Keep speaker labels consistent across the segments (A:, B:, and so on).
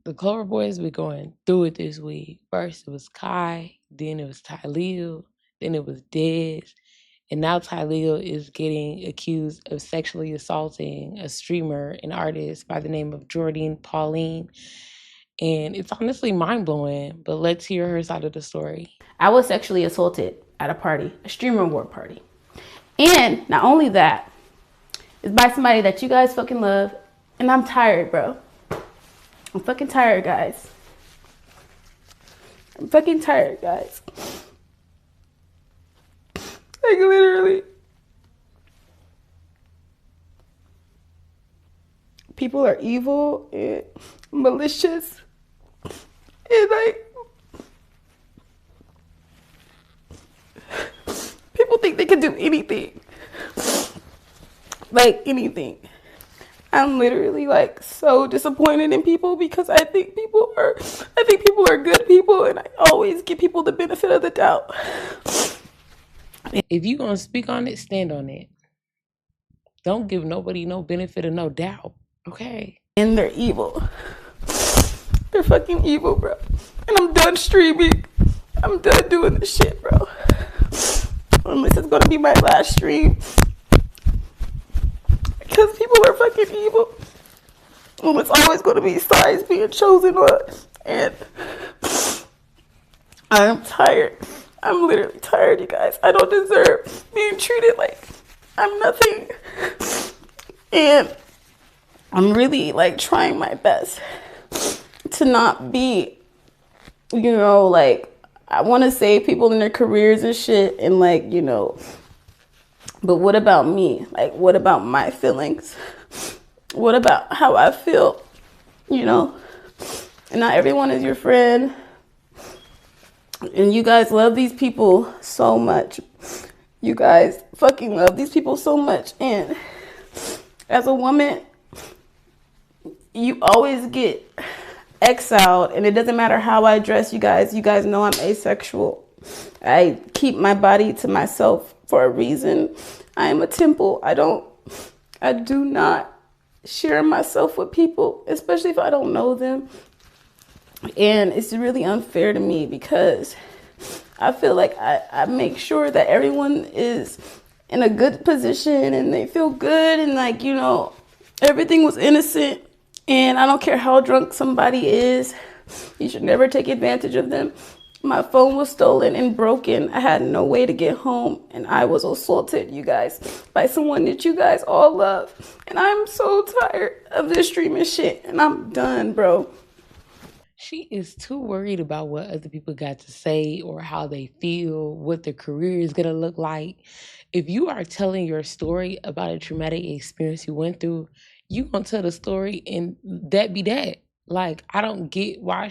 A: The Clover Boys be going through it this week. First it was Kai, then it was Tylill, then it was Dez, and now Tylill is getting accused of sexually assaulting a streamer and artist by the name of Jordan Pauline. And it's honestly mind blowing, but let's hear her side of the story.
B: I was sexually assaulted at a party, a streamer award party. And not only that, it's by somebody that you guys fucking love. And I'm tired, bro. I'm fucking tired, guys. I'm fucking tired, guys. Like, literally. People are evil and malicious. And, like, people think they can do anything. Like, anything. I'm literally like so disappointed in people because I think people are good people, and I always give people the benefit of the doubt.
A: If you're gonna speak on it, stand on it. Don't give nobody no benefit of no doubt. Okay.
B: And they're evil. They're fucking evil, bro. And I'm done streaming. I'm done doing this shit, bro. Unless it's gonna be my last stream. Because people are fucking evil. And it's always going to be sides being chosen on. And I'm tired. I'm literally tired, you guys. I don't deserve being treated like I'm nothing. And I'm really like trying my best to not be, you know, like I want to save people in their careers and shit. And like, you know, but what about me? Like, what about my feelings? What about how I feel? You know? And not everyone is your friend. And you guys love these people so much. You guys fucking love these people so much. And as a woman, you always get exiled. And it doesn't matter how I dress, you guys. You guys know I'm asexual. I keep my body to myself for a reason. I am a temple. I do not share myself with people, especially if I don't know them. And it's really unfair to me because I feel like I make sure that everyone is in a good position and they feel good and like, you know, everything was innocent. And I don't care how drunk somebody is. You should never take advantage of them. My phone was stolen and broken. I had no way to get home. And I was assaulted, you guys, by someone that you guys all love. And I'm so tired of this streaming shit. And I'm done, bro.
A: She is too worried about what other people got to say or how they feel, what their career is going to look like. If you are telling your story about a traumatic experience you went through, you going to tell the story and that be that. Like, I don't get why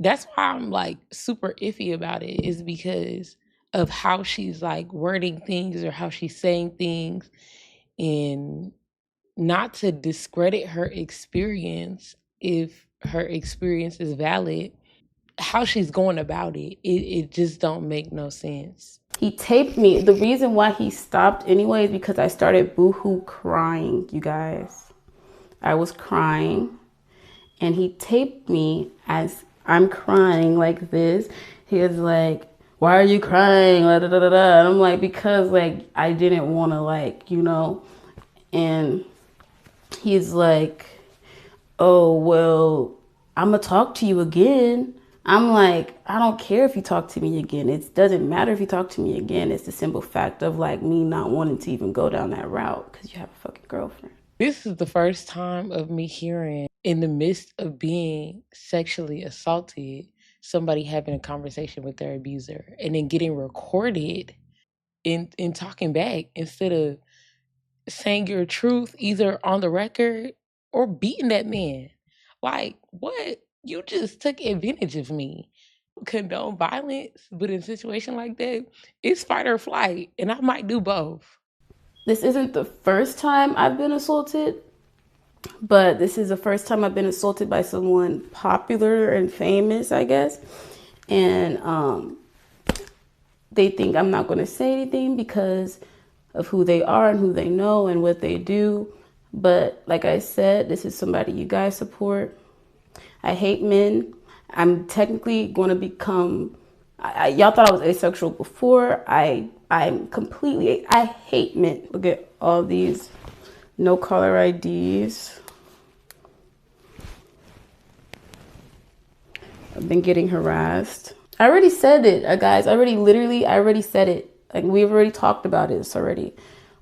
A: that's why I'm like super iffy about it, is because of how she's like wording things or how she's saying things, and not to discredit her experience if her experience is valid. How she's going about it just don't make no sense.
B: He taped me. The reason why he stopped anyway is because I started boohoo crying, you guys. I was crying and he taped me as I'm crying like this. He was like, why are you crying? Da, da, da, da. And I'm like, because like I didn't want to, like, you know. And he's like, oh, well, I'm going to talk to you again. I'm like, I don't care if you talk to me again. It doesn't matter if you talk to me again. It's the simple fact of like me not wanting to even go down that route because you have a fucking girlfriend.
A: This is the first time of me hearing, in the midst of being sexually assaulted, somebody having a conversation with their abuser and then getting recorded in talking back instead of saying your truth either on the record or beating that man. Like, what? You just took advantage of me. Condone violence, but in a situation like that, it's fight or flight, and I might do both.
B: This isn't the first time I've been assaulted, but this is the first time I've been assaulted by someone popular and famous, I guess. And they think I'm not going to say anything because of who they are and who they know and what they do. But like I said, this is somebody you guys support. I hate men. I'm technically going to become. Y'all thought I was asexual before. I hate men. Look at all these no caller IDs. I've been getting harassed. I already said it, guys. I already said it. Like, we've already talked about this already.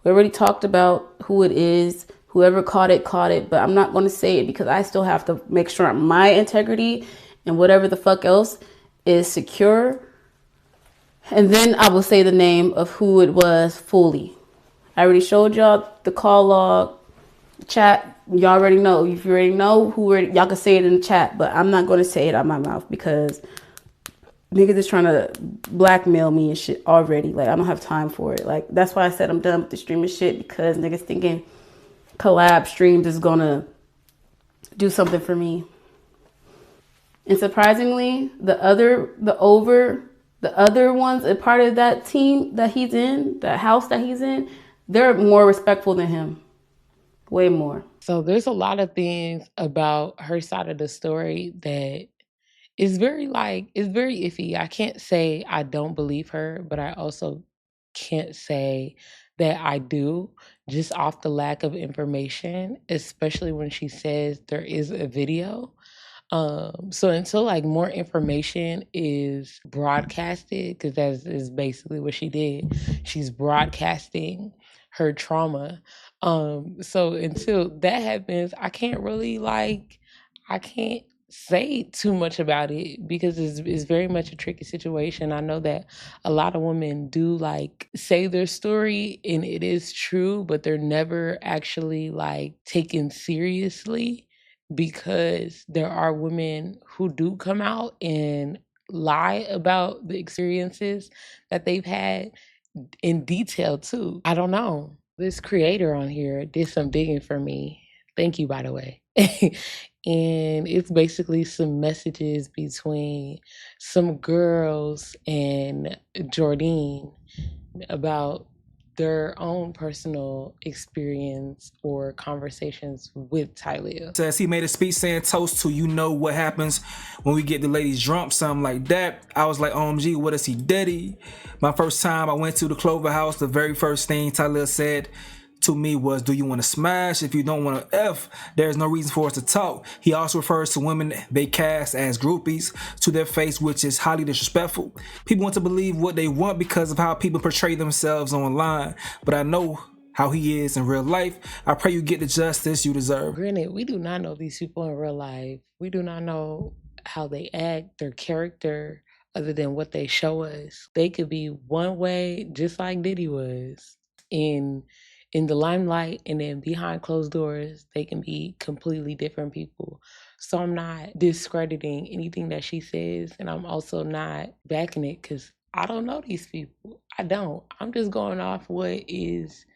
B: We already talked about who it is. Whoever caught it, caught it. But I'm not going to say it because I still have to make sure my integrity and whatever the fuck else is secure. And then I will say the name of who it was fully. I already showed y'all the call log, chat. Y'all already know. If you already know y'all can say it in the chat. But I'm not going to say it out my mouth because niggas is trying to blackmail me and shit already. Like, I don't have time for it. Like, that's why I said I'm done with the streaming shit, because niggas thinking collab streams is gonna do something for me. And surprisingly, the other ones, a part of that team that he's in, that house that he's in, they're more respectful than him. Way more.
A: So there's a lot of things about her side of the story that is very it's very iffy. I can't say I don't believe her, but I also can't say that I do, just off the lack of information, especially when she says there is a video. So until more information is broadcasted, because that is basically what she did, she's broadcasting her trauma. So until that happens, I can't really I can't say too much about it because it's very much a tricky situation. I know that a lot of women do say their story and it is true, but they're never actually taken seriously, because there are women who do come out and lie about the experiences that they've had in detail too. I don't know. This creator on here did some digging for me. Thank you, by the way. And it's basically some messages between some girls and Jordine about their own personal experience or conversations with Tylill.
C: Says he made a speech saying toast to you know what happens when we get the ladies drunk, something like that. I was like, OMG, what is he, Diddy? My first time I went to the Clover House, the very first thing Tylill said to me was, do you want to smash? If you don't want to F, there's no reason for us to talk. He also refers to women they cast as groupies to their face, which is highly disrespectful. People want to believe what they want because of how people portray themselves online, but I know how he is in real life. I pray you get the justice you deserve.
A: Granted, we do not know these people in real life. We do not know how they act, their character, other than what they show us. They could be one way, just like Diddy was in the limelight, and then behind closed doors, they can be completely different people. So I'm not discrediting anything that she says, and I'm also not backing it because I don't know these people. I don't. I'm just going off what is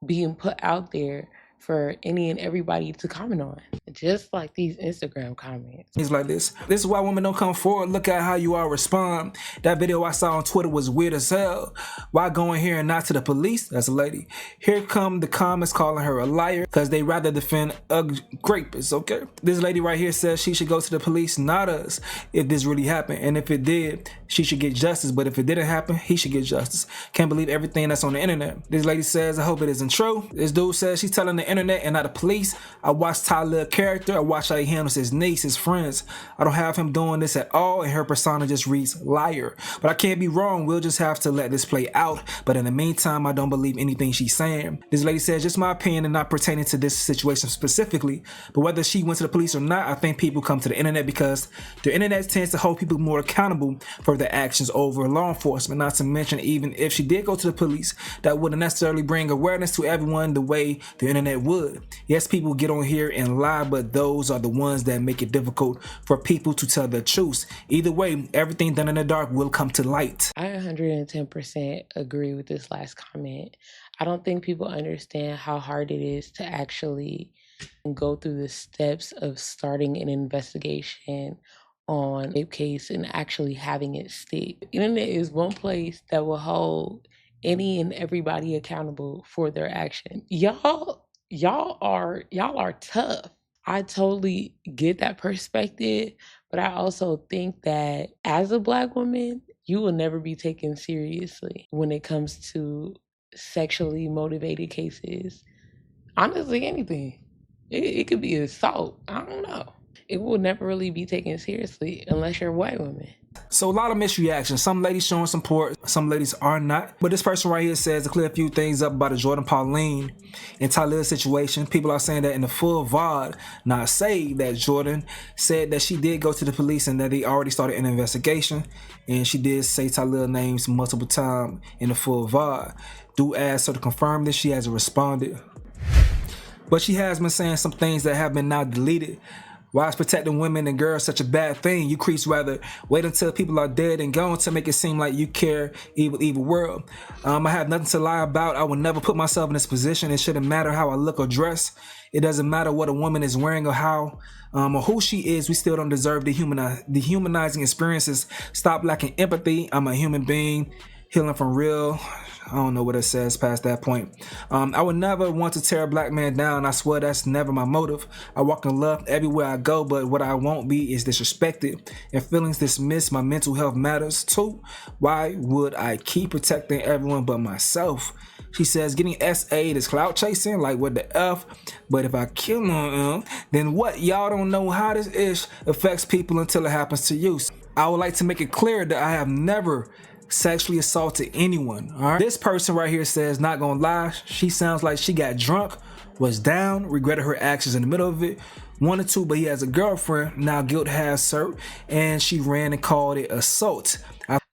A: being put out there for any and everybody to comment on, just like these Instagram comments.
C: He's like this is why women don't come forward. Look at how you all respond. That video I saw on Twitter was weird as hell. Why go in here and not to the police? That's a lady. Here come the comments calling her a liar because they rather defend a rapist, okay? This lady right here says she should go to the police, not us, if this really happened. And if it did, she should get justice. But if it didn't happen, he should get justice. Can't believe everything that's on the internet. This lady says, I hope it isn't true. This dude says she's telling the internet and not the police. I watched Tylill character. I watched how he handles his niece, his friends. I don't have him doing this at all, and her persona just reads liar. But I can't be wrong. We'll just have to let this play out. But in the meantime, I don't believe anything she's saying. This lady says, just my opinion and not pertaining to this situation specifically. But whether she went to the police or not, I think people come to the internet because the internet tends to hold people more accountable for their actions over law enforcement. Not to mention, even if she did go to the police, that wouldn't necessarily bring awareness to everyone the way the internet would. Yes, people get on here and lie, but those are the ones that make it difficult for people to tell the truth. Either way, everything done in the dark will come to light.
A: I 110% agree with this last comment. I don't think people understand how hard it is to actually go through the steps of starting an investigation on a case and actually having it stick. The internet is one place that will hold any and everybody accountable for their action. Y'all are tough. I totally get that perspective, but I also think that as a Black woman, you will never be taken seriously when it comes to sexually motivated cases. Honestly, anything. It could be assault. I don't know. It will never really be taken seriously unless you're a white woman.
C: So a lot of mixed reactions. Some ladies showing support, some ladies are not. But this person right here says to clear a few things up about the Jordan Pauline and Tylill situation. People are saying that in the full VOD, not say that Jordan said that she did go to the police and that they already started an investigation. And she did say Tylill names multiple times in the full VOD. Do ask her to confirm this. She hasn't responded. But she has been saying some things that have been now deleted. Why is protecting women and girls such a bad thing? You creeps rather wait until people are dead and gone to make it seem like you care. Evil world. I have nothing to lie about. I would never put myself in this position. It shouldn't matter how I look or dress. It doesn't matter what a woman is wearing or how or who she is. We still don't deserve dehumanizing experiences. Stop lacking empathy. I'm a human being healing from real. I don't know what it says past that point. I would never want to tear a Black man down. I swear that's never my motive. I walk in love everywhere I go, but what I won't be is disrespected and feelings dismissed. My mental health matters too. Why would I keep protecting everyone but myself? She says getting S8 is clout chasing, like what the F? But if I kill him, then what? Y'all don't know how this ish affects people until it happens to you. I would like to make it clear that I have never sexually assaulted anyone. All right. This person right here says, not gonna lie, she sounds like she got drunk, was down, regretted her actions in the middle of it, wanted to, but he has a girlfriend. Now guilt has her, and she ran and called it assault.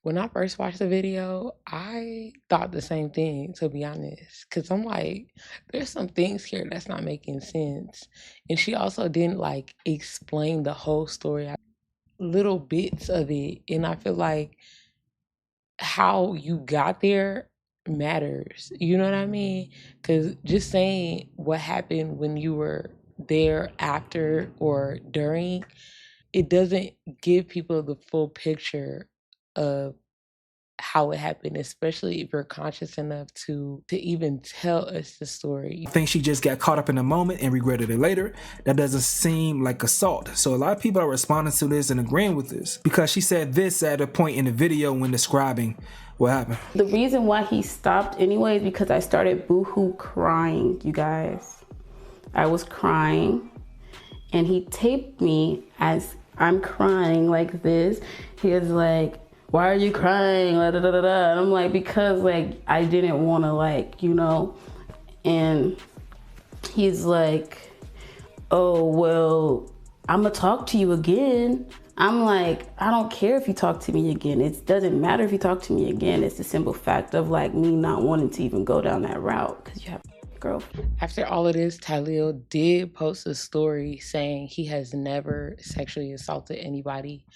A: When I first watched the video, I thought the same thing, to be honest, because I'm like, there's some things here that's not making sense. And she also didn't like explain the whole story, little bits of it. And I feel like how you got there matters. You know what I mean? Because just saying what happened when you were there after or during, it doesn't give people the full picture of how it happened, especially if you're conscious enough to even tell us the story.
C: I think she just got caught up in the moment and regretted it later. That doesn't seem like assault. So a lot of people are responding to this and agreeing with this because she said this at a point in the video when describing what happened.
B: The reason why he stopped anyway is because I started boohoo crying, you guys. I was crying and he taped me as I'm crying like this. He was like, why are you crying? Da, da, da, da. And I'm like, because like I didn't want to like, you know. And he's like, oh, well, I'm gonna talk to you again. I'm like, I don't care if you talk to me again. It doesn't matter if you talk to me again. It's the simple fact of like me not wanting to even go down that route because you have a girlfriend.
A: After all of this, Tylill did post a story saying he has never sexually assaulted anybody.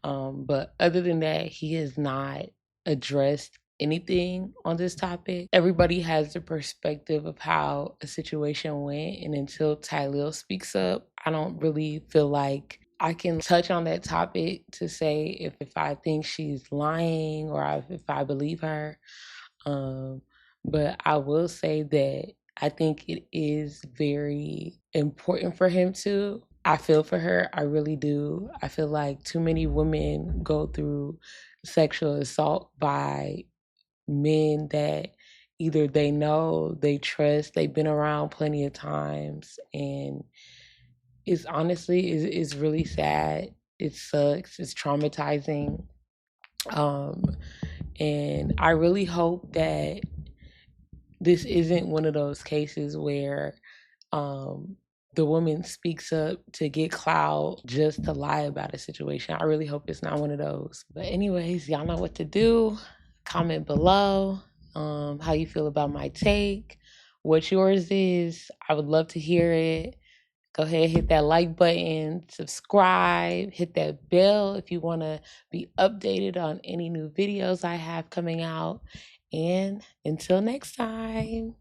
A: But other than that, he has not addressed anything on this topic. Everybody has the perspective of how a situation went, and until Tylill speaks up, I don't really feel like I can touch on that topic to say if I think she's lying or if I believe her. But I will say that I think it is very important for him to. I feel for her. I really do. I feel like too many women go through sexual assault by men that either they know, they trust, they've been around plenty of times, and it's honestly is really sad. It sucks. It's traumatizing. And I really hope that this isn't one of those cases where the woman speaks up to get clout just to lie about a situation. I really hope it's not one of those. But anyways, y'all know what to do. Comment below how you feel about my take, what yours is. I would love to hear it. Go ahead, hit that like button, subscribe, hit that bell if you want to be updated on any new videos I have coming out. And until next time.